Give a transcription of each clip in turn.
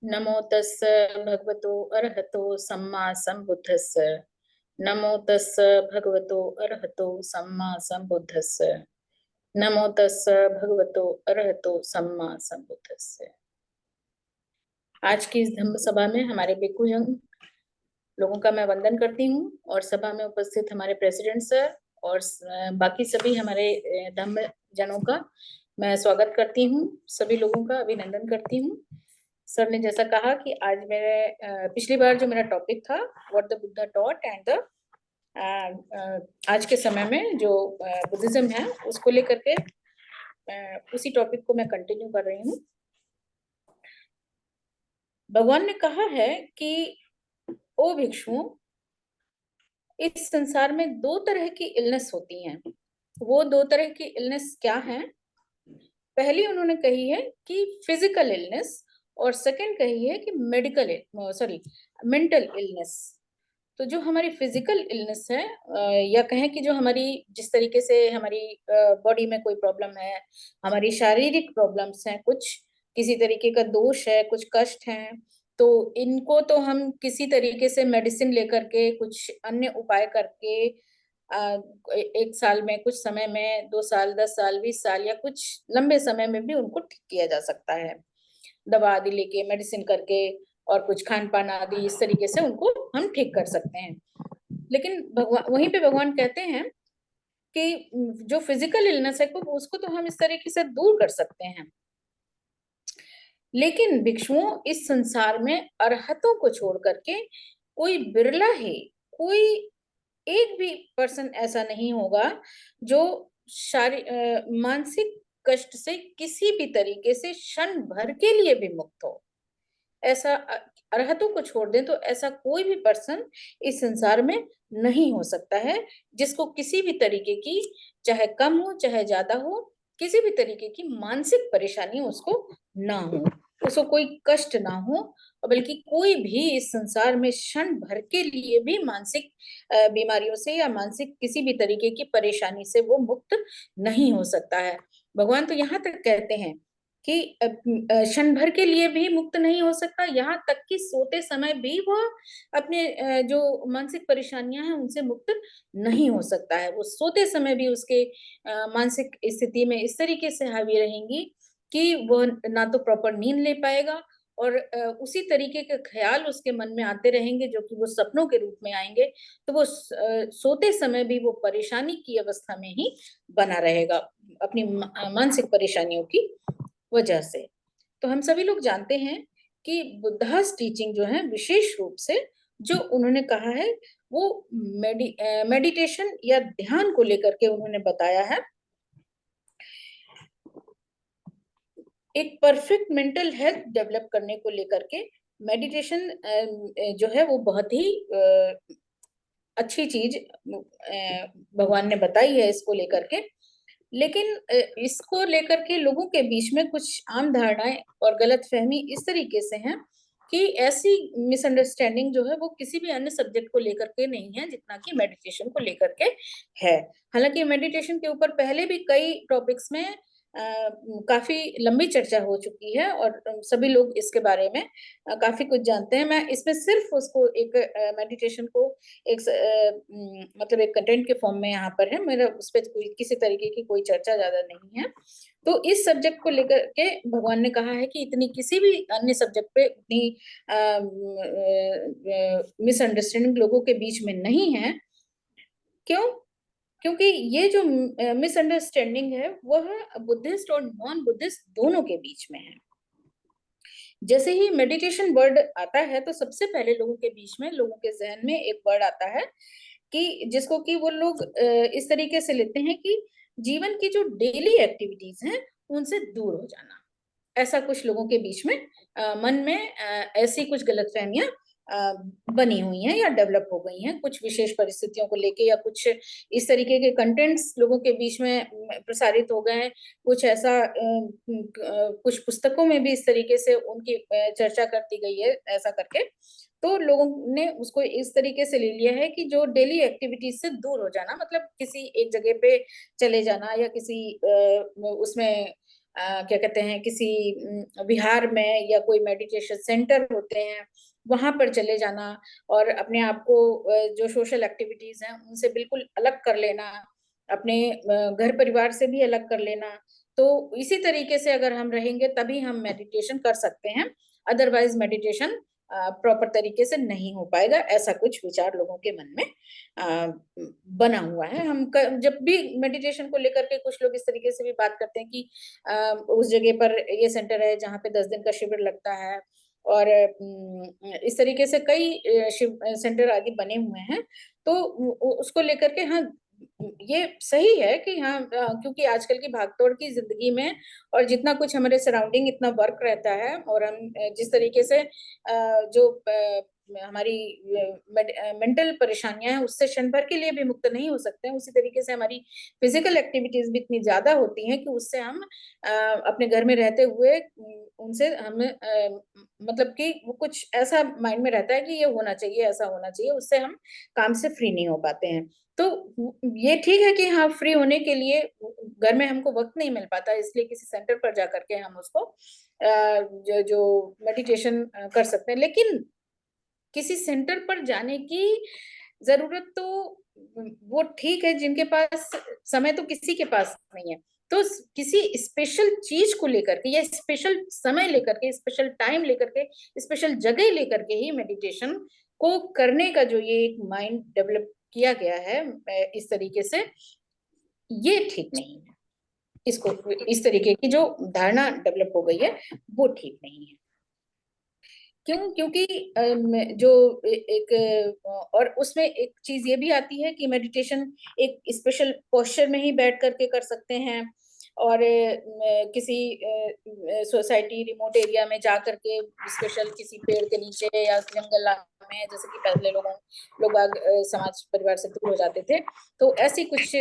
नमो तस्स भगवतो अरहतो सम्मा संबुद्धस्स। नमो तस्स भगवतो अरहतो सम्मा संबुद्धस्स। नमो तस्स भगवतो अरहतो सम्मा संबुद्धस्स। आज की इस धम्म सभा में हमारे भिक्खुजन लोगों का मैं वंदन करती हूँ और सभा में उपस्थित हमारे प्रेसिडेंट सर और बाकी सभी हमारे धम्म जनों का मैं स्वागत करती हूँ। सभी लोगों का अभिनंदन करती हूँ। सर ने जैसा कहा कि आज मेरे पिछली बार जो मेरा टॉपिक था what the Buddha taught and the आज के समय में जो बुद्धिज्म है उसको लेकर के उसी टॉपिक को मैं कंटिन्यू कर रही हूँ। भगवान ने कहा है कि ओ भिक्षुओं, इस संसार में दो तरह की इलनेस होती हैं। वो दो तरह की इलनेस क्या है? पहली उन्होंने कही है कि फिजिकल इलनेस और सेकंड कही है कि मेंटल इलनेस। तो जो हमारी फिजिकल इलनेस है या कहें कि जो हमारी जिस तरीके से हमारी बॉडी में कोई प्रॉब्लम है, हमारी शारीरिक प्रॉब्लम्स हैं, कुछ किसी तरीके का दोष है, कुछ कष्ट हैं, तो इनको तो हम किसी तरीके से मेडिसिन लेकर के कुछ अन्य उपाय करके एक साल में, कुछ समय में, 2 साल, 10 साल, 20 साल या कुछ लंबे समय में भी उनको ठीक किया जा सकता है, दवा आदि लेके, मेडिसिन करके और कुछ खान पान आदि इस तरीके से उनको हम ठीक कर सकते हैं। लेकिन भगवान वहीं पे भगवान कहते हैं कि जो फिजिकल इलनेस है उसको तो हम इस तरीके से दूर कर सकते हैं, लेकिन भिक्षुओं इस संसार में अरहतों को छोड़ करके कोई बिरला ही, कोई एक भी पर्सन ऐसा नहीं होगा जो मानसिक कष्ट से किसी भी तरीके से क्षण भर के लिए भी मुक्त हो। ऐसा अरहतों को छोड़ दें तो ऐसा कोई भी पर्सन इस संसार में नहीं हो सकता है जिसको किसी भी तरीके की, चाहे कम हो चाहे ज्यादा हो, किसी भी तरीके की मानसिक परेशानी उसको ना हो, उसको कोई कष्ट ना हो, और बल्कि कोई भी इस संसार में क्षण भर के लिए भी मानसिक बीमारियों से या मानसिक किसी भी तरीके की परेशानी से वो मुक्त नहीं हो सकता है। भगवान तो यहाँ तक कहते हैं कि क्षण भर के लिए भी मुक्त नहीं हो सकता, यहाँ तक कि सोते समय भी वह अपने जो मानसिक परेशानियां हैं उनसे मुक्त नहीं हो सकता है। वो सोते समय भी उसके मानसिक स्थिति में इस तरीके से हावी रहेंगी कि वह ना तो प्रॉपर नींद ले पाएगा और उसी तरीके के ख्याल उसके मन में आते रहेंगे जो कि वो सपनों के रूप में आएंगे। तो वो सोते समय भी वो परेशानी की अवस्था में ही बना रहेगा अपनी मानसिक परेशानियों की वजह से। तो हम सभी लोग जानते हैं कि बुद्धास टीचिंग जो है विशेष रूप से जो उन्होंने कहा है वो मेडिटेशन या ध्यान को लेकर के उन्होंने बताया है। एक परफेक्ट मेंटल हेल्थ डेवलप करने को लेकर के मेडिटेशन जो है वो बहुत ही अच्छी चीज भगवान ने बताई है इसको लेकर के। लेकिन इसको लेकर के लोगों के बीच में कुछ आम धारणाएं और गलतफहमी इस तरीके से हैं कि ऐसी मिसअंडरस्टैंडिंग जो है वो किसी भी अन्य सब्जेक्ट को लेकर के नहीं है जितना कि मेडिटेशन को लेकर के है। हालांकि मेडिटेशन के ऊपर पहले भी कई टॉपिक्स में काफी लंबी चर्चा हो चुकी है और सभी लोग इसके बारे में काफी कुछ जानते हैं। मैं इसमें सिर्फ उसको एक मेडिटेशन को एक मतलब एक कंटेंट के फॉर्म में यहाँ पर है, मेरा उस पर कोई किसी तरीके की कोई चर्चा ज्यादा नहीं है। तो इस सब्जेक्ट को लेकर के भगवान ने कहा है कि इतनी किसी भी अन्य सब्जेक्ट पे उतनी मिसअंडरस्टैंडिंग लोगों के बीच में नहीं है। क्यों? क्योंकि ये जो मिसअंडरस्टैंडिंग है वह बुद्धिस्ट और नॉन बुद्धिस्ट दोनों के बीच में है। जैसे ही मेडिटेशन वर्ड आता है तो सबसे पहले लोगों के बीच में, लोगों के जहन में एक वर्ड आता है कि जिसको कि वो लोग इस तरीके से लेते हैं कि जीवन की जो डेली एक्टिविटीज हैं उनसे दूर हो जाना। ऐसा कुछ लोगों के बीच में मन में ऐसी कुछ गलतफहमियां बनी हुई हैं या डेवलप हो गई हैं कुछ विशेष परिस्थितियों को लेके, या कुछ इस तरीके के कंटेंट्स लोगों के बीच में प्रसारित हो गए हैं। कुछ ऐसा कुछ पुस्तकों में भी इस तरीके से उनकी चर्चा करती गई है ऐसा करके। तो लोगों ने उसको इस तरीके से ले लिया है कि जो डेली एक्टिविटीज से दूर हो जाना, मतलब किसी एक जगह पे चले जाना या किसी उसमें क्या कहते हैं, किसी विहार में या कोई मेडिटेशन सेंटर होते हैं, वहां पर चले जाना और अपने आप को जो सोशल एक्टिविटीज हैं उनसे बिल्कुल अलग कर लेना, अपने घर परिवार से भी अलग कर लेना। तो इसी तरीके से अगर हम रहेंगे तभी हम मेडिटेशन कर सकते हैं, अदरवाइज मेडिटेशन प्रॉपर तरीके से नहीं हो पाएगा, ऐसा कुछ विचार लोगों के मन में बना हुआ है। जब भी मेडिटेशन को लेकर के कुछ लोग इस तरीके से भी बात करते हैं कि उस जगह पर ये सेंटर है जहाँ पे 10 दिन का शिविर लगता है, और इस तरीके से कई शिव सेंटर आदि बने हुए हैं, तो उसको लेकर के, हाँ ये सही है कि हाँ, क्योंकि आजकल की भागदौड़ की जिंदगी में और जितना कुछ हमारे सराउंडिंग इतना वर्क रहता है, और हम जिस तरीके से जो हमारी मेंटल परेशानियां हैं उससे क्षण भर के लिए भी मुक्त नहीं हो सकते हैं, उसी तरीके से हमारी फिजिकल एक्टिविटीज भी इतनी ज्यादा होती हैं कि उससे हम अपने घर में रहते हुए उनसे हम मतलब कि वो कुछ ऐसा माइंड में रहता है कि ये होना चाहिए, ऐसा होना चाहिए, उससे हम काम से फ्री नहीं हो पाते हैं। तो ये ठीक है कि हाँ, फ्री होने के लिए घर में हमको वक्त नहीं मिल पाता, इसलिए किसी सेंटर पर जा करके हम उसको जो मेडिटेशन कर सकते हैं। लेकिन किसी सेंटर पर जाने की जरूरत तो, वो ठीक है जिनके पास समय तो किसी के पास नहीं है, तो किसी स्पेशल चीज को लेकर के या स्पेशल समय लेकर के, स्पेशल टाइम लेकर के, स्पेशल जगह लेकर के ही मेडिटेशन को करने का जो ये एक माइंड डेवलप किया गया है इस तरीके से, ये ठीक नहीं है। इसको इस तरीके की जो धारणा डेवलप हो गई है वो ठीक नहीं है। क्यों? क्योंकि जो एक और उसमें एक चीज ये भी आती है कि मेडिटेशन एक स्पेशल पोस्चर में ही बैठ करके कर सकते हैं, और किसी सोसाइटी रिमोट एरिया में जा करके स्पेशल किसी पेड़ के नीचे या जंगल में, जैसे कि पहले लोग समाज परिवार से दूर हो जाते थे, तो ऐसी कुछ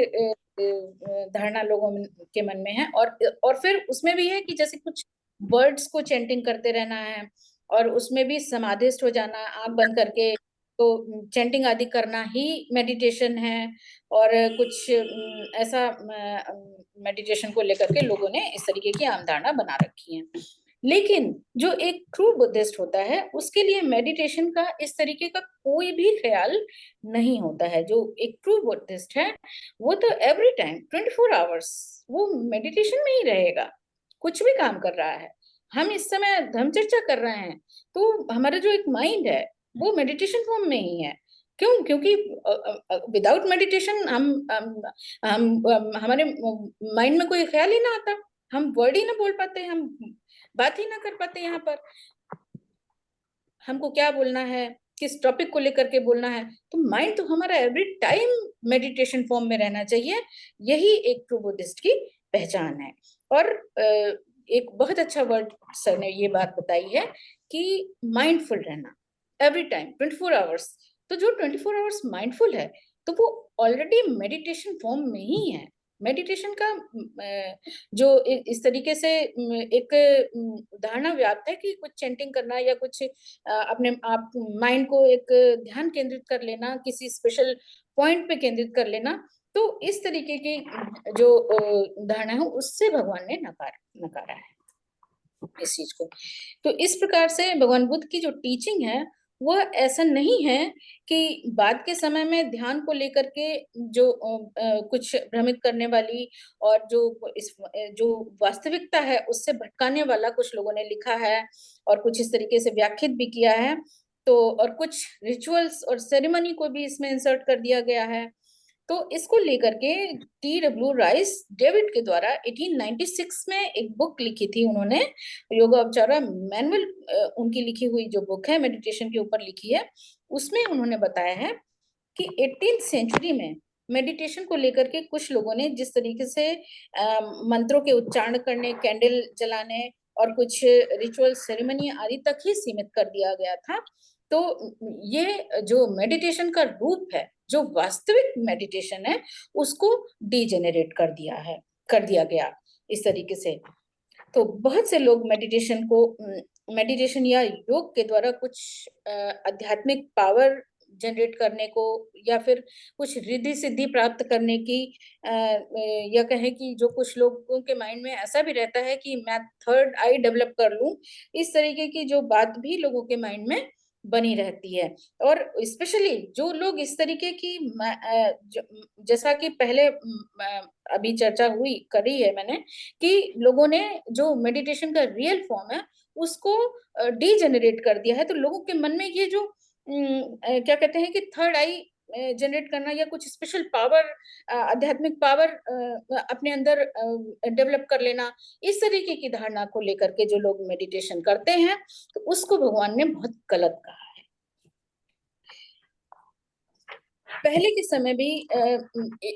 धारणा लोगों के मन में है। और फिर उसमें भी है कि जैसे कुछ वर्ड्स को चैंटिंग करते रहना है, और उसमें भी समाधिस्थ हो जाना, आंख बंद करके तो चैंटिंग आदि करना ही मेडिटेशन है। और कुछ ऐसा मेडिटेशन को लेकर के लोगों ने इस तरीके की आम धारणा बना रखी है। लेकिन जो एक ट्रू बुद्धिस्ट होता है उसके लिए मेडिटेशन का इस तरीके का कोई भी ख्याल नहीं होता है। जो एक ट्रू बुद्धिस्ट है वो तो एवरी टाइम 24 आवर्स वो मेडिटेशन में ही रहेगा, कुछ भी काम कर रहा है। हम इस समय धर्म चर्चा कर रहे हैं तो हमारा जो एक माइंड है वो मेडिटेशन फॉर्म में ही है। क्यों? क्योंकि विदाउट मेडिटेशन हम हमारे माइंड में कोई ख्याल ही ना आता, हम वर्ड ही ना बोल पाते, हम बात ही ना कर पाते। यहाँ पर हमको क्या बोलना है, किस टॉपिक को लेकर के बोलना है, तो माइंड तो हमारा एवरी टाइम मेडिटेशन फॉर्म में रहना चाहिए। यही एक ट्रू बुद्धिस्ट की पहचान है। और एक बहुत अच्छा वर्ड सर ने ये बात बताई है कि माइंडफुल रहना एवरी टाइम 24 आवर्स। तो जो 24 आवर्स माइंडफुल है तो वो ऑलरेडी मेडिटेशन फॉर्म में ही है। मेडिटेशन का जो इस तरीके से एक धारणा व्याप्त है कि कुछ चैंटिंग करना या कुछ अपने आप माइंड को एक ध्यान केंद्रित कर लेना, किसी स्पेशल पॉइंट पे केंद्रित कर लेना, तो इस तरीके की जो धारणा है उससे भगवान ने नकारा है इस चीज को। तो इस प्रकार से भगवान बुद्ध की जो टीचिंग है वो ऐसा नहीं है कि बाद के समय में ध्यान को लेकर के जो कुछ भ्रमित करने वाली और जो वास्तविकता है उससे भटकाने वाला कुछ लोगों ने लिखा है और कुछ इस तरीके से व्याख्यात भी किया है। तो और कुछ रिचुअल्स और सेरेमनी को भी इसमें इंसर्ट कर दिया गया है। तो इसको लेकर के T.W. राइस डेविड के द्वारा 1896 में एक बुक लिखी थी उन्होंने, योगावचारा मैनुअल, उनकी लिखी हुई जो बुक है मेडिटेशन के ऊपर लिखी है, उसमें उन्होंने बताया है कि 18th सेंचुरी में मेडिटेशन को लेकर के कुछ लोगों ने जिस तरीके से मंत्रों के उच्चारण करने, कैंडल जलाने और कुछ रिचुअल सेरेमनी आदि तक ही सीमित कर दिया गया था। तो ये जो मेडिटेशन का रूप है, जो वास्तविक मेडिटेशन है, उसको डीजेनरेट कर दिया गया इस तरीके से। तो बहुत से लोग मेडिटेशन या योग के द्वारा कुछ आध्यात्मिक पावर जनरेट करने को, या फिर कुछ रिद्धि सिद्धि प्राप्त करने की, या कहें कि जो कुछ लोगों के माइंड में ऐसा भी रहता है कि मैं थर्ड आई डेवलप कर लूं, इस तरीके की जो बात भी लोगों के माइंड में बनी रहती है। और स्पेशली जो लोग इस तरीके की जैसा कि पहले अभी चर्चा हुई करी है मैंने, कि लोगों ने जो मेडिटेशन का रियल फॉर्म है उसको डीजेनरेट कर दिया है, तो लोगों के मन में ये जो क्या कहते हैं कि थर्ड आई जनरेट करना या कुछ स्पेशल पावर, आध्यात्मिक पावर अपने अंदर डेवलप कर लेना, इस तरीके की धारणा को लेकर के जो लोग मेडिटेशन करते हैं, तो उसको भगवान ने बहुत गलत कहा है। पहले के समय भी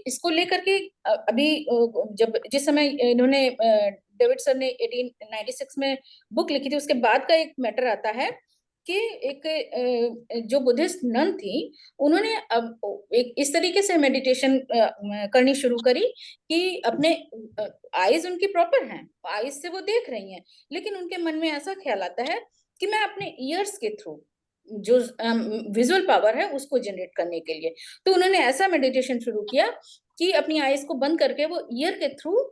इसको लेकर के अभी जब जिस समय इन्होंने डेविड सर ने 1896 में बुक लिखी थी, उसके बाद का एक मैटर आता है कि एक जो बुद्धिस्ट नन थी, उन्होंने अब एक इस तरीके से मेडिटेशन करनी शुरू करी कि अपने आईज उनकी प्रॉपर हैं, आईज से वो देख रही हैं, लेकिन उनके मन में ऐसा ख्याल आता है कि मैं अपने ईयर्स के थ्रू जो विजुअल पावर है उसको जनरेट करने के लिए, तो उन्होंने ऐसा मेडिटेशन शुरू किया कि अपनी आईज को बंद करके वो ईयर के थ्रू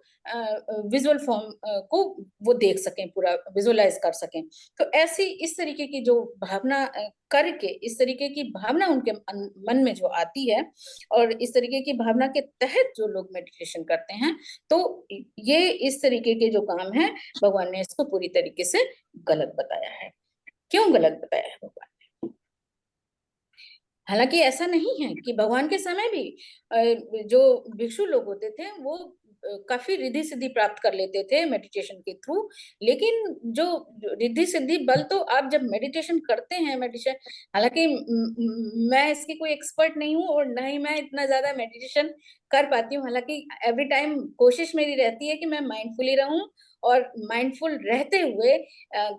विजुअल फॉर्म को वो देख सकें, पूरा विजुअलाइज कर सकें। तो ऐसी इस तरीके की जो भावना करके, इस तरीके की भावना उनके मन में जो आती है, और इस तरीके की भावना के तहत जो लोग मेडिटेशन करते हैं, तो ये इस तरीके के जो काम है, भगवान ने इसको पूरी तरीके से गलत बताया है। क्यों गलत बताया है भगवान? हालांकि ऐसा नहीं है कि भगवान के समय भी जो भिक्षु लोग होते थे वो काफी रिद्धि सिद्धि प्राप्त कर लेते थे मेडिटेशन के थ्रू, लेकिन जो रिद्धि सिद्धि बल तो आप जब मेडिटेशन करते हैं, मेडिटेशन, हालांकि मैं इसकी कोई एक्सपर्ट नहीं हूँ और ना ही मैं इतना ज्यादा मेडिटेशन कर पाती हूँ, हालांकि एवरी टाइम कोशिश मेरी रहती है कि मैं माइंडफुली रहूं, और माइंडफुल रहते हुए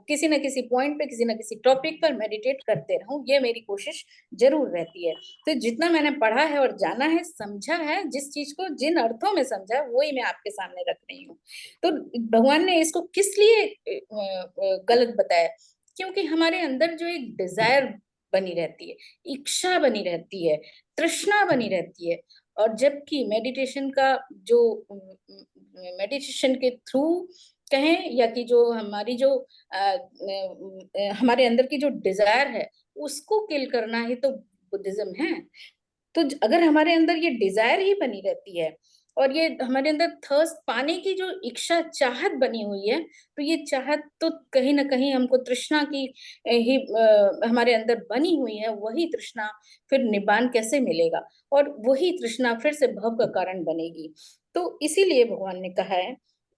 किसी न किसी पॉइंट पे, किसी न किसी टॉपिक पर मेडिटेट करते रहूं, ये मेरी कोशिश जरूर रहती है। तो जितना मैंने पढ़ा है और जाना है, समझा है, जिस चीज को जिन अर्थों में समझा, वही मैं आपके सामने रख रही हूँ। तो भगवान ने इसको किस लिए गलत बताया? क्योंकि हमारे अंदर जो एक डिजायर बनी रहती है, इच्छा बनी रहती है, तृष्णा बनी रहती है, और जबकि मेडिटेशन का जो मेडिटेशन के थ्रू कहें, या कि जो हमारी जो हमारे अंदर की जो डिजायर है उसको किल करना ही तो बुद्धिज्म है। तो अगर हमारे अंदर ये डिजायर ही बनी रहती है, और ये हमारे अंदर थर्स्ट पाने की जो इच्छा चाहत बनी हुई है, तो ये चाहत तो कहीं ना कहीं हमको तृष्णा की ही हमारे अंदर बनी हुई है, वही तृष्णा फिर निब्बान कैसे मिलेगा, और वही तृष्णा फिर से भव का कारण बनेगी। तो इसीलिए भगवान ने कहा है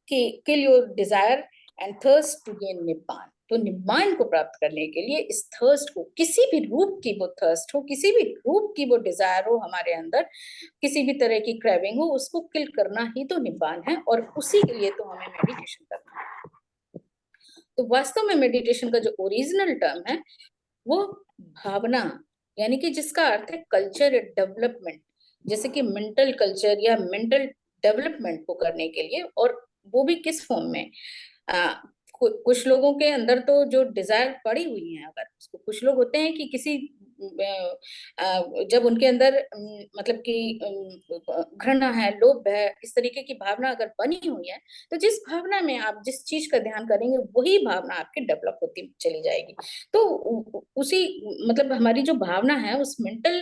कि kill your desire and thirst to gain निब्बान। तो निब्बान को प्राप्त करने के लिए इस थर्स्ट को, किसी भी रूप की वो थर्स्ट हो, किसी भी रूप की वो डिजायर हो हमारे अंदर, किसी भी तरह की क्रेविंग हो, उसको किल करना ही तो निब्बान है, और उसी के लिए तो हमें मेडिटेशन करना है। तो वास्तव में मेडिटेशन का जो ओरिजिनल टर्म है वो भावना, यानी कि जिसका अर्थ है कल्चर डेवलपमेंट, जैसे कि मेंटल कल्चर या मेंटल डेवलपमेंट को करने के लिए, और वो भी किस फॉर्म में? आ, कुछ लोगों के अंदर तो जो डिजायर पड़ी हुई है, अगर उसको, कुछ लोग होते हैं कि किसी जब उनके अंदर मतलब कि घृणा है, लोभ है, इस तरीके की भावना अगर बनी हुई है, तो जिस भावना में आप जिस चीज का ध्यान करेंगे वही भावना आपकी डेवलप होती चली जाएगी। तो उसी मतलब हमारी जो भावना है उस मेंटल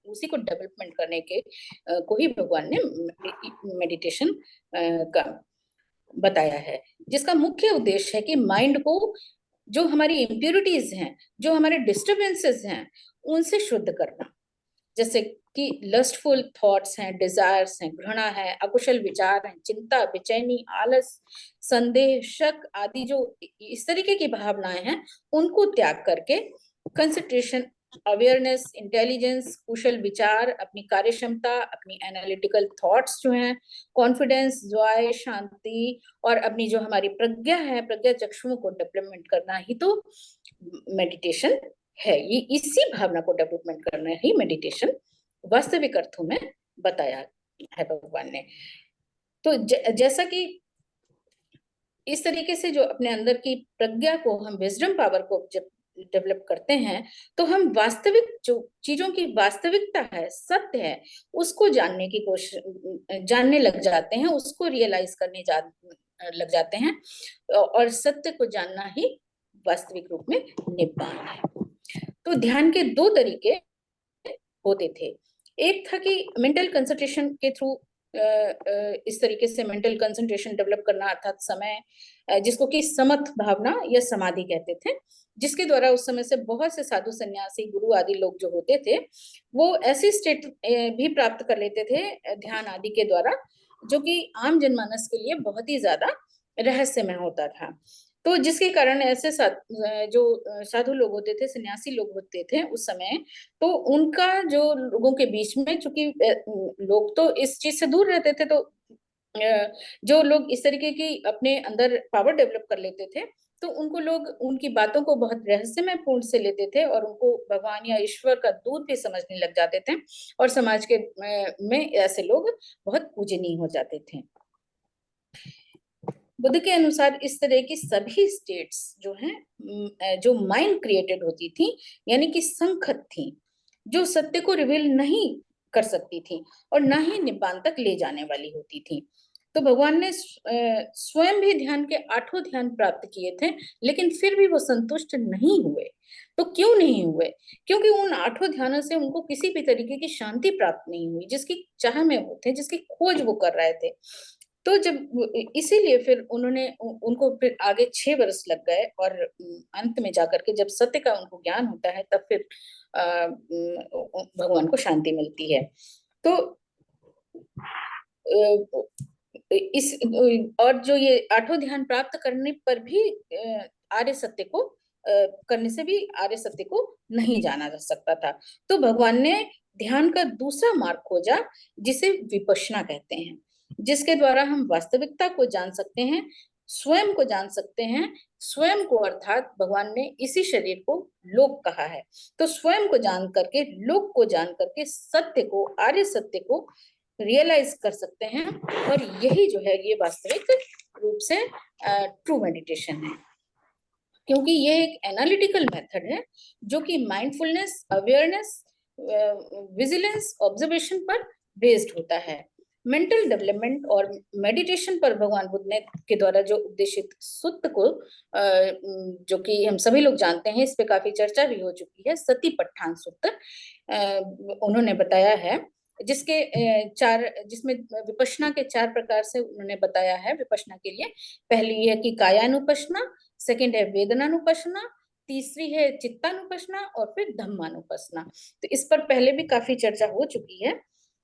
उसी को डेवलपमेंट करने के को ही भगवान ने मेडिटेशन का बताया है, जिसका मुख्य उद्देश्य है कि माइंड को जो हमारी इम्प्योरिटीज हैं, जो हमारे डिस्टरबेंसेस हैं, उनसे शुद्ध करना। जैसे कि लस्टफुल थॉट्स हैं, डिजायर्स हैं, घृणा है, अकुशल विचार हैं, चिंता, बेचैनी, आलस, संदेह, शक आदि जो इस तरीके की भावनाएं हैं, उनको त्याग करके कंसंट्रेशन, अवेयरनेस, इंटेलिजेंस, कुशल विचार, अपनी कार्य क्षमता, अपनी एनालिटिकल थॉट्स जो हैं, कॉन्फिडेंस, जॉय, शांति, और अपनी जो हमारी प्रज्ञा है, प्रज्ञा चक्षुओं को डेवलपमेंट करना ही तो मेडिटेशन है। ये इसी भावना को डेवलपमेंट करना ही मेडिटेशन वास्तविक अर्थों में बताया है भगवान ने। तो जैसा कि इस तरीके से जो अपने अंदर की प्रज्ञा को हम, विजडम पावर को जब डेवलप करते हैं, तो हम वास्तविक जो चीजों की वास्तविकता है, सत्य है, उसको जानने की कोशिश, जानने लग जाते हैं, उसको रियलाइज करने लग जाते हैं, और सत्य को जानना ही वास्तविक रूप में निब्बान है। तो ध्यान के दो तरीके होते थे। एक था कि मेंटल कंसंट्रेशन के थ्रू इस तरीके से मेंटल कंसंट्रेशन डेवलप करना, अर्थात समय, जिसको कि समथ भावना या समाधि कहते थे, जिसके द्वारा उस समय से बहुत से साधु सन्यासी गुरु आदि लोग जो होते थे, वो ऐसी स्टेट भी प्राप्त कर लेते थे ध्यान आदि के द्वारा, जो कि आम जनमानस के लिए बहुत ही ज्यादा रहस्यमय होता था। तो जिसके कारण ऐसे जो साधु लोग होते थे, सन्यासी लोग होते थे उस समय, तो उनका जो लोगों के बीच में, चूंकि लोग तो इस चीज से दूर रहते थे, तो जो लोग इस तरीके की अपने अंदर पावर डेवलप कर लेते थे, तो उनको लोग उनकी बातों को बहुत रहस्यमय पूर्ण से लेते थे, और उनको भगवान या ईश्वर का दूत भी समझने लग जाते थे, और समाज के में ऐसे लोग बहुत पूजनीय हो जाते थे। बुद्ध के अनुसार इस तरह की सभी स्टेट्स जो हैं, जो माइंड क्रिएटेड होती थी, यानी कि संखत थी, जो सत्य को रिवील नहीं कर सकती थी और ना ही निब्बान तक ले जाने वाली होती थी। तो भगवान ने स्वयं भी ध्यान के 8 ध्यान प्राप्त किए थे, लेकिन फिर भी वो संतुष्ट नहीं हुए। तो क्यों नहीं हुए? क्योंकि उन 8 ध्यानों से उनको किसी भी तरीके की शांति प्राप्त नहीं हुई, जिसकी चाह में वो थे, जिसकी खोज वो कर रहे थे। तो जब इसीलिए फिर उनको फिर आगे 6 वर्ष लग गए, और अंत में जाकर के जब सत्य का उनको ज्ञान होता है, तब फिर भगवान को शांति मिलती है। तो इस और जो ये 8 ध्यान प्राप्त करने पर भी आर्य सत्य को करने से भी आर्य सत्य को नहीं जाना जा सकता था। तो भगवान ने ध्यान का दूसरा मार्ग खोजा, जिसे विपश्यना कहते हैं, जिसके द्वारा हम वास्तविकता को जान सकते हैं, स्वयं को जान सकते हैं। स्वयं को अर्थात भगवान ने इसी शरीर को लोक कहा है। तो स्वयं को जान करके, लोक को जान करके, सत्य को, आर्य सत्य को रियलाइज कर सकते हैं, और यही जो है ये वास्तविक रूप से ट्रू मेडिटेशन है। क्योंकि ये एक एनालिटिकल मेथड है, जो कि माइंडफुलनेस, अवेयरनेस, विजिलेंस, ऑब्जर्वेशन पर बेस्ड होता है। मेंटल डेवलपमेंट और मेडिटेशन पर भगवान बुद्ध ने के द्वारा जो उपदेशित सूत्र को, जो कि हम सभी लोग जानते हैं, इस पे काफी चर्चा भी हो चुकी है, सतीपट्ठान सूत्र उन्होंने बताया है, जिसमें विपश्यना के 4 प्रकार से उन्होंने बताया है विपश्यना के लिए। पहली है कि कायानुपश्यना, सेकंड है वेदनानुपश्यना, तीसरी है चित्तानुपश्यना, और फिर धम्मानुपश्यना। तो इस पर पहले भी काफी चर्चा हो चुकी है।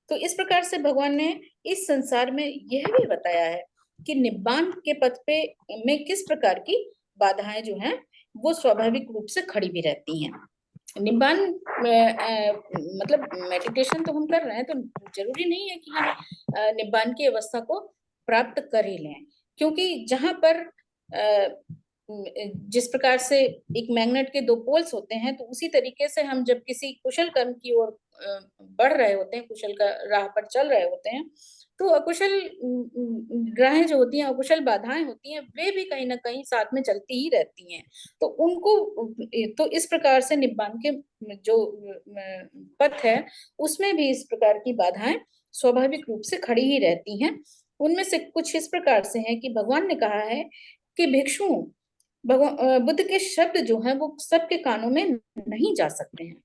तो इस प्रकार से भगवान ने इस संसार में यह भी बताया है कि निब्बान के पथ पे में किस प्रकार की बाधाएं जो हैं, वो स्वाभाविक रूप से खड़ी भी रहती हैं। निब्बान मतलब मेडिटेशन तो हम कर रहे हैं, तो जरूरी नहीं है कि हम निब्बान की अवस्था को प्राप्त कर ही लें, क्योंकि जहां पर जिस प्रकार से एक मैग्नेट के 2 पोल्स होते हैं, तो उसी तरीके से हम जब किसी कुशल कर्म की ओर बढ़ रहे होते हैं, कुशल का राह पर चल रहे होते हैं, तो अकुशल राहें जो होती हैं, अकुशल बाधाएं होती हैं, वे भी कहीं ना कहीं साथ में चलती ही रहती हैं। तो उनको, तो इस प्रकार से निब्बान के जो पथ है, उसमें भी इस प्रकार की बाधाएं स्वाभाविक रूप से खड़ी ही रहती हैं। उनमें से कुछ इस प्रकार से हैं कि भगवान ने कहा है कि भिक्षुओं, भगवान बुद्ध के शब्द जो हैं वो सबके कानों में नहीं जा सकते हैं।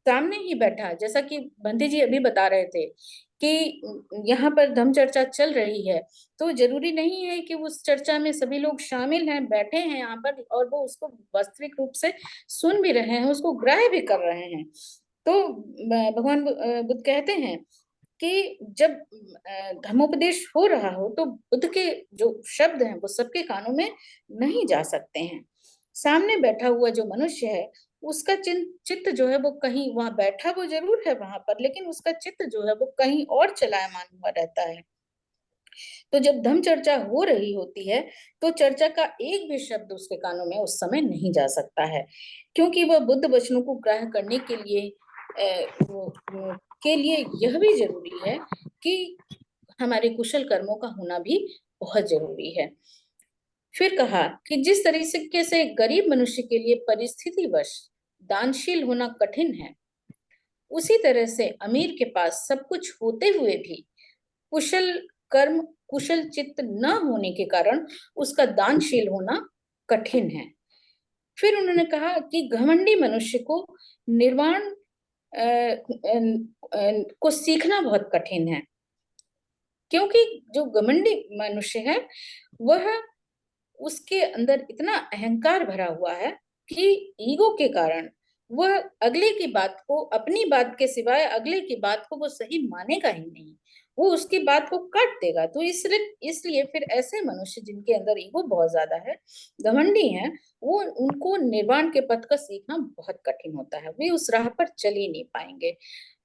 सामने ही बैठा, जैसा कि बंदे जी अभी बता रहे थे कि यहाँ पर धम्म चर्चा चल रही है, तो जरूरी नहीं है कि उस चर्चा में सभी लोग शामिल हैं, बैठे हैं यहाँ पर, और वो उसको वास्तविक रूप से सुन भी रहे हैं, उसको ग्राह्य भी कर रहे हैं। तो भगवान बुद्ध कहते हैं कि जब धर्मोपदेश हो रहा हो, तो बुद्ध के जो शब्द हैं वो सबके कानों में नहीं जा सकते हैं। सामने बैठा हुआ जो मनुष्य है, उसका चित्त जो है वो कहीं, वहां बैठा वो जरूर है वहां पर, लेकिन उसका चित्त जो है वो कहीं और चलायमान हुआ रहता है। तो जब धम्म चर्चा हो रही होती है, तो चर्चा का एक भी शब्द उसके कानों में उस समय नहीं जा सकता है, क्योंकि वह बुद्ध वचनों को ग्रहण करने के लिए यह भी जरूरी है कि हमारे कुशल कर्मों का होना भी बहुत जरूरी है। फिर कहा कि जिस तरीके से गरीब मनुष्य के लिए परिस्थितिवश दानशील होना कठिन है, उसी तरह से अमीर के पास सब कुछ होते हुए भी कुशल कर्म, कुशल चित्त न होने के कारण उसका दानशील होना कठिन है। फिर उन्होंने कहा कि घमंडी मनुष्य को निर्वाण को सीखना बहुत कठिन है, क्योंकि जो घमंडी मनुष्य है वह, उसके अंदर इतना अहंकार भरा हुआ है कि ईगो के कारण वह अगले की बात को, अपनी बात के सिवाय अगले की बात को वो सही मानेगा ही नहीं, वो उसकी बात को काट देगा। तो इसलिए इसलिए फिर ऐसे मनुष्य जिनके अंदर ईगो बहुत ज्यादा है, घमंडी हैं, वो, उनको निर्वाण के पथ का सीखना बहुत कठिन होता है, वे उस राह पर चल ही नहीं पाएंगे।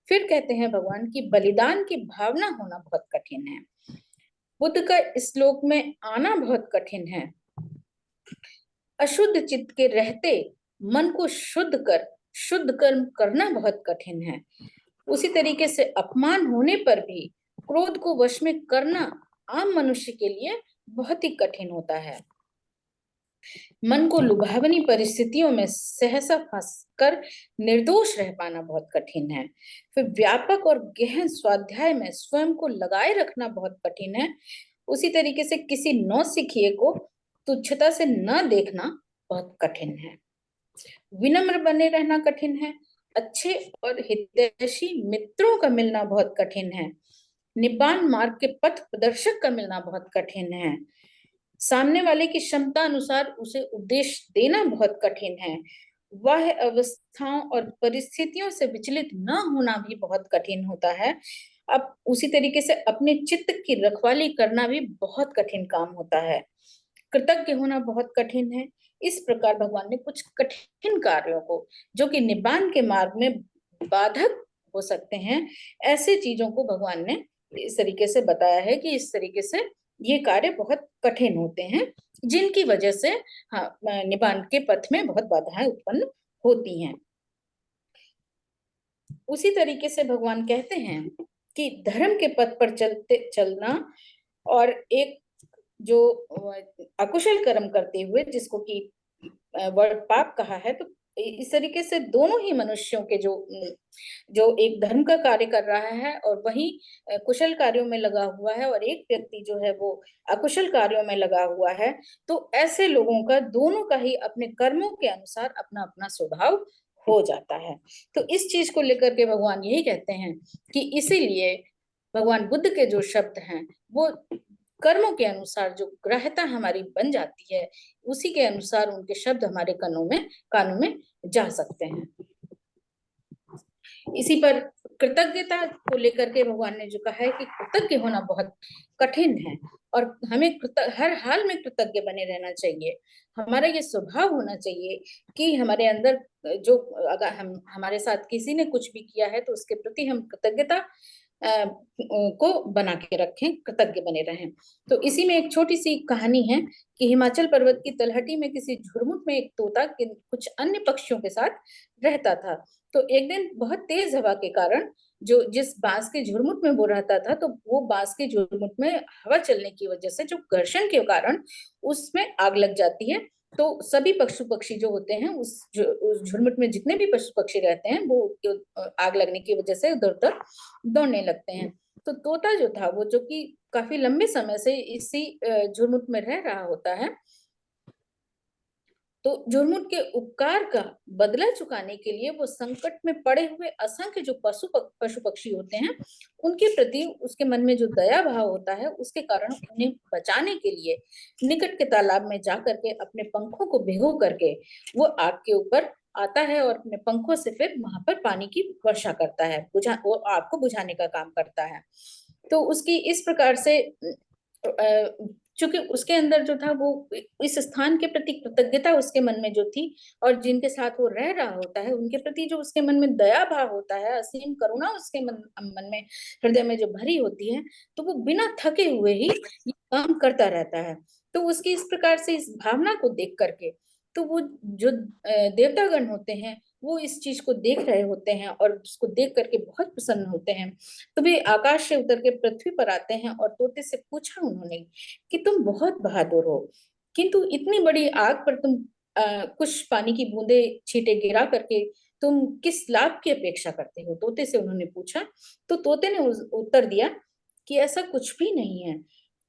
फिर कहते हैं भगवान की बलिदान की भावना होना बहुत कठिन है। बुद्ध का इस श्लोक में आना बहुत कठिन है। अशुद्ध चित्त के रहते मन को शुद्ध कर शुद्ध कर्म करना बहुत कठिन है। उसी तरीके से अपमान होने पर भी क्रोध को वश में करना आम मनुष्य के लिए बहुत ही कठिन होता है। मन को लुभावनी परिस्थितियों में सहसा फंसकर निर्दोष रह पाना बहुत कठिन है। फिर व्यापक और गहन स्वाध्याय में स्वयं को लगाए रखना बहुत कठिन है। उसी तरीके से किसी नौसिखिए को तुच्छता से न देखना बहुत कठिन है। विनम्र बने रहना कठिन है। अच्छे और हितैषी मित्रों का मिलना बहुत कठिन है। निब्बान मार्ग के पथ प्रदर्शक का मिलना बहुत कठिन है। सामने वाले की क्षमता अनुसार उसे उपदेश देना बहुत कठिन है। वह अवस्थाओं और परिस्थितियों से विचलित न होना भी बहुत कठिन होता है। अब उसी तरीके से अपने चित्त की रखवाली करना भी बहुत कठिन काम होता है। कृतज्ञ होना बहुत कठिन है। इस प्रकार भगवान ने कुछ कठिन कार्यों को, जो कि निब्बान के मार्ग में बाधक हो सकते हैं, ऐसे चीजों को भगवान ने इस तरीके से बताया है कि इस तरीके से ये कार्य बहुत कठिन होते हैं, जिनकी वजह से हाँ, निब्बान के पथ में बहुत बाधाएं उत्पन्न होती हैं। उसी तरीके से भगवान कहते हैं कि धर्म के पथ पर चलना और एक जो अकुशल कर्म करते हुए, जिसको कि वर्ड पाप कहा है, तो इस तरीके से दोनों ही मनुष्यों के जो एक धर्म का कार्य कर रहा है और वही कुशल कार्यों में लगा हुआ है, और एक व्यक्ति जो है वो अकुशल कार्यों में लगा हुआ है, तो ऐसे लोगों का दोनों का ही अपने कर्मों के अनुसार अपना अपना स्वभाव हो जाता है। तो इस चीज को लेकर के भगवान यही कहते हैं कि इसीलिए भगवान बुद्ध के जो शब्द हैं वो कर्मों के अनुसार जो ग्राह्यता हमारी बन जाती है, उसी के अनुसार उनके शब्द हमारे कानों में जा सकते हैं। इसी पर कृतज्ञता को लेकर के भगवान ने जो कहा है कि कृतज्ञ होना बहुत कठिन है, और हमें हर हाल में कृतज्ञ बने रहना चाहिए। हमारा ये स्वभाव होना चाहिए कि हमारे अंदर जो, अगर हमारे साथ किसी ने कुछ भी किया है तो उसके प्रति हम कृतज्ञता को बना के रखें, कृतज्ञ बने रहें। तो इसी में एक छोटी सी कहानी है कि हिमाचल पर्वत की तलहटी में किसी झुरमुट में एक तोता कुछ अन्य पक्षियों के साथ रहता था। तो एक दिन बहुत तेज हवा के कारण, जो जिस बांस के झुरमुट में वो रहता था, तो वो बांस के झुरमुट में हवा चलने की वजह से, जो घर्षण के कारण उसमें आग लग जाती है। तो सभी पशु पक्षी जो होते हैं उस झुरमुट में, जितने भी पशु पक्षी रहते हैं, वो आग लगने की वजह से उधर उधर दौड़ने लगते हैं। तो तोता जो था, वो जो कि काफी लंबे समय से इसी झुरमुट में रह रहा होता है, तो झुरमुट के उपकार का बदला चुकाने के लिए वो संकट में पड़े हुए असंख्य जो पशु पक्षी होते हैं, उनके प्रति उसके मन में जो दया भाव होता है, उसके कारण उन्हें बचाने के लिए निकट के तालाब में जाकर के अपने पंखों को भिगो करके वो आग के ऊपर आता है और अपने पंखों से फिर वहां पर पानी की वर्षा करता है, वो आग को बुझाने का काम करता है। तो उसकी इस प्रकार से चूंकि उसके अंदर जो था वो इस स्थान के प्रति कृतज्ञता उसके मन में जो थी, और जिनके साथ वो रह रहा होता है उनके प्रति जो उसके मन में दया भाव होता है, असीम करुणा उसके मन में, हृदय में जो भरी होती है, तो वो बिना थके हुए ही ये काम करता रहता है। तो उसकी इस प्रकार से इस भावना को देख करके, तो वो जो देवतागण होते हैं, वो इस चीज को देख रहे होते हैं और उसको देख करके बहुत प्रसन्न होते हैं। तो वे आकाश से उतर के पृथ्वी पर आते हैं और तोते से पूछा उन्होंने कि तुम बहुत बहादुर हो, किंतु इतनी बड़ी आग पर तुम कुछ पानी की बूंदे छींटे गिरा करके तुम किस लाभ की अपेक्षा करते हो, तोते से उन्होंने पूछा। तो तोते ने उत्तर दिया कि ऐसा कुछ भी नहीं है,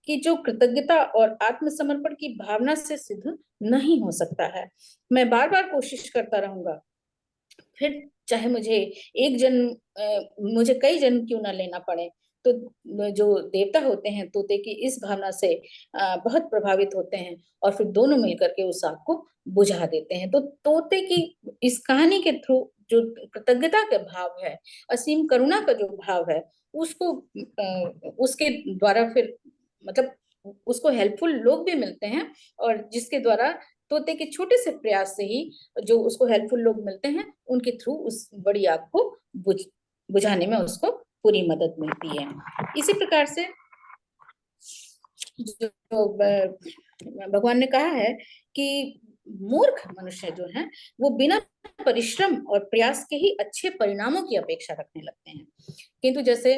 कि जो कृतज्ञता और आत्मसमर्पण की भावना से सिद्ध नहीं हो सकता है। मैं बार बार कोशिश करता रहूंगा, फिर चाहे मुझे एक जन्म मुझे कई जन्म क्यों ना लेना पड़े। तो जो देवता होते हैं तोते की इस भावना से बहुत प्रभावित होते हैं, और फिर दोनों मिलकर के उस आग को बुझा देते हैं। तो तोते की इस कहानी के थ्रू जो कृतज्ञता का भाव है, असीम करुणा का जो भाव है, उसको उसके द्वारा फिर मतलब उसको हेल्पफुल लोग भी मिलते हैं, और जिसके द्वारा तोते के छोटे से प्रयास से ही जो उसको हेल्पफुल लोग मिलते हैं, उनके थ्रू उस बड़ी आग को बुझाने में उसको पूरी मदद मिलती है। इसी प्रकार से जो भगवान ने कहा है कि मूर्ख मनुष्य जो है वो बिना परिश्रम और प्रयास के ही अच्छे परिणामों की अपेक्षा रखने लगते हैं, किंतु जैसे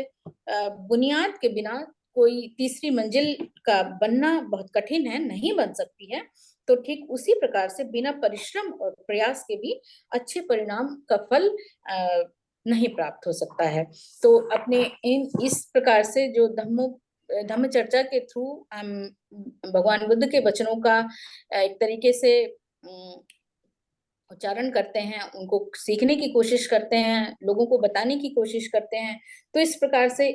बुनियाद के बिना कोई तीसरी मंजिल का बनना बहुत कठिन है, नहीं बन सकती है, तो ठीक उसी प्रकार से बिना परिश्रम और प्रयास के भी अच्छे परिणाम का फल नहीं प्राप्त हो सकता है। तो अपने इन इस प्रकार से जो धम्म चर्चा के थ्रू हम भगवान बुद्ध के वचनों का एक तरीके से उच्चारण करते हैं, उनको सीखने की कोशिश करते हैं, लोगों को बताने की कोशिश करते हैं। तो इस प्रकार से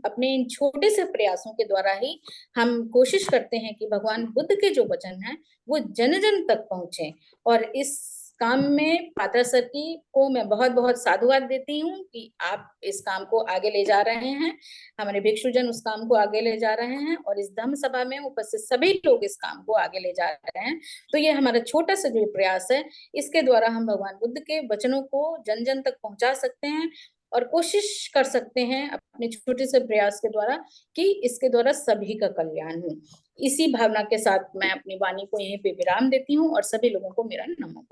अपने इन छोटे से प्रयासों के द्वारा ही हम कोशिश करते हैं कि भगवान बुद्ध के जो वचन हैं वो जन जन तक पहुंचे। और इस काम में पात्रा सर की को मैं बहुत बहुत साधुवाद देती हूँ कि आप इस काम को आगे ले जा रहे हैं, हमारे भिक्षुजन उस काम को आगे ले जा रहे हैं, और इस धम्म सभा में उपस्थित सभी लोग इस काम को आगे ले जा रहे हैं। तो ये हमारा छोटा सा जो प्रयास है, इसके द्वारा हम भगवान बुद्ध के वचनों को जन जन तक पहुंचा सकते हैं, और कोशिश कर सकते हैं अपने छोटे से प्रयास के द्वारा कि इसके द्वारा सभी का कल्याण हो। इसी भावना के साथ मैं अपनी वाणी को यहीं पे विराम देती हूँ, और सभी लोगों को मेरा नमो।